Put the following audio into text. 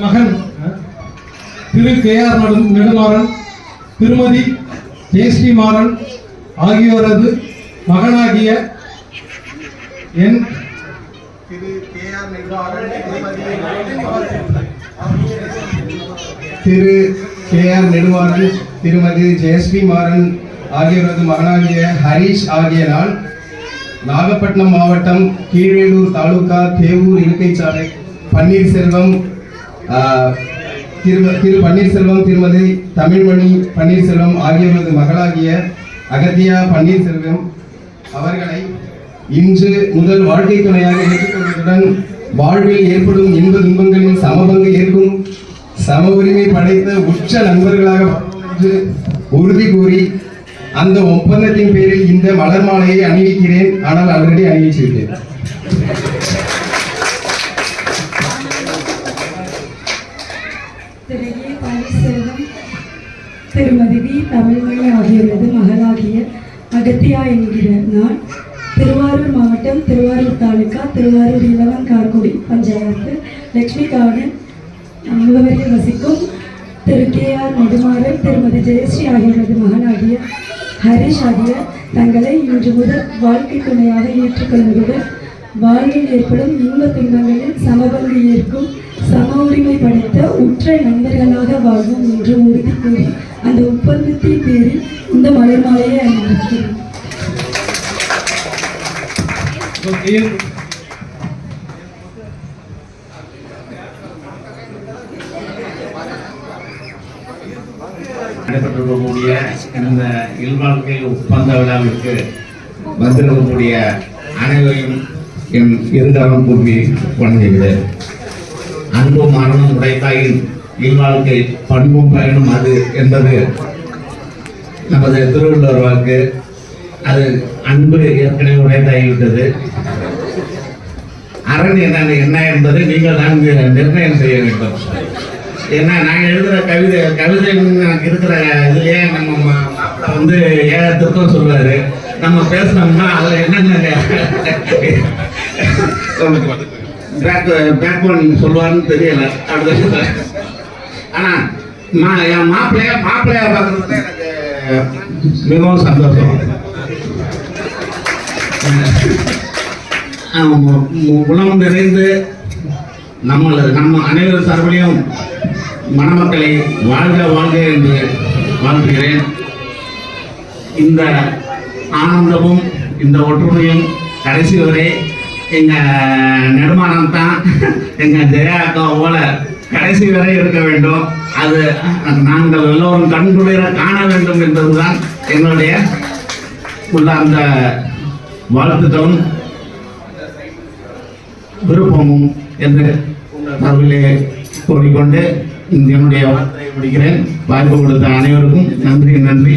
மகன் திரு KR நெடுமாறன், திருமதி ஜெயஸ்ரீ மாறன் ஆகியோரது மகனாகிய என் திரு KR நெடுமாறன், திருமதி ஜெயஸ்ரீ மாறன் ஆகியோரது மகனாகிய ஹரிஷ் ஆகிய நான் நாகப்பட்டினம் மாவட்டம் கீழவேலூர் தாலுகா தேவூர் இருக்கைச்சாலை பன்னீர்செல்வம் திரு பன்னீர்செல்வம், திருமதி தமிழ்மணி பன்னீர்செல்வம் ஆகியோரது மகளாகிய அகத்தியா பன்னீர்செல்வம் அவர்களை இன்று முதல் வாழ்க்கை துணையாக ஏற்றுக்கொள்வதுடன் வாழ்வில் ஏற்படும் இன்ப துன்பங்களில் சமபங்கு ஏற்கும் சம உரிமை படைத்த உச்ச நண்பர்களாக உறுதி கூறி அந்த ஒப்பந்தத்தின் பேரில் இந்த மலர் மாலையை அணிவிக்கிறேன். ஆனால் ஆல்ரெடி அணிவிச்சுவிட்டேன். திரு ஏ பன்னீர்செல்வம், திருமதி வி தமிழ்மணி ஆகியோரது மகளாகிய அகத்தியா என்கிற நான் திருவாரூர் மாவட்டம் திருவாரூர் தாலுகா திருவாரூர் இளவங்கார்குடி பஞ்சாயத்து லட்சுமி கார்டன் முகவரியில் வசிக்கும் திரு KR நெடுமாறன், திருமதி ஜெயஸ்ரீ ஆகியோரது மகனாகிய ஹரிஷ் ஆகிய தங்களை இன்று முதல் வாழ்க்கை துணையாக ஏற்றுக்கொள்வதுடன் வாழ்வில் ஏற்படும் இன்ப துன்பங்களில் சமபங்கு ஏற்கும் சம உரிமை படைத்த உற்ற நண்பர்களாக வாழ்வோம் என்று உறுதி கூறி அந்த ஒப்பந்தத்தின் பேரில் இந்த மலர் மாலையை அணிவிக்கிறேன். நடைபெற்றிருக்கக்கூடிய இந்த இல்வாழ்க்கை ஒப்பந்த விழாவிற்கு வந்திருக்கக்கூடிய அனைவரையும் என் இருதரம் கூப்பி வணங்குகிறேன். அன்பும் மரணம் உடைத்தாயின் இல்வாழ்க்கை பண்பும் பயனும் அது என்பது நமது திருவள்ளுவர் வாக்கு. அது அன்பு ஏற்கனவே உடைத்தாகிவிட்டது. அரண் என்ன என்பதை நீங்கள் தான் நிர்ணயம் செய்ய வேண்டும். ஏன்னா நாங்கள் எழுதுகிற கவிதை எனக்கு இருக்கிற இதுலேயே நம்ம மாப்பிள்ள வந்து ஏகத்திற்கும் சொல்வார். நம்ம பேசினோம்னா அதில் என்னென்ன பேக்போன் சொல்லுவாருன்னு தெரியல. அப்படி ஆனால் என் மாப்பிள்ளையா பார்க்குறதுல எனக்கு மிகவும் சந்தோஷம். உணவு நிறைந்து நம்ம அனைவரும் சார்பிலையும் மணமக்களை வாழ்க வாழ்க என்று வாழ்கிறேன். இந்த ஆனந்தமும் இந்த ஒற்றுமையும் கடைசி வரை எங்கள் நெடுமாறன் தான் எங்கள் ஜெயா அக்கா போல கடைசி வரை இருக்க வேண்டும். அது நாங்கள் எல்லோரும் கண்குளிர காண வேண்டும் என்பதுதான் எங்களுடைய உள்ள அந்த வாழ்த்துக்களும் விருப்பமும் என்று சார்பிலே கூறிக்கொண்டு என்னுடைய வார்த்தையை முடிக்கிறேன். வாய்ப்பு கொடுத்த அனைவருக்கும் நன்றி.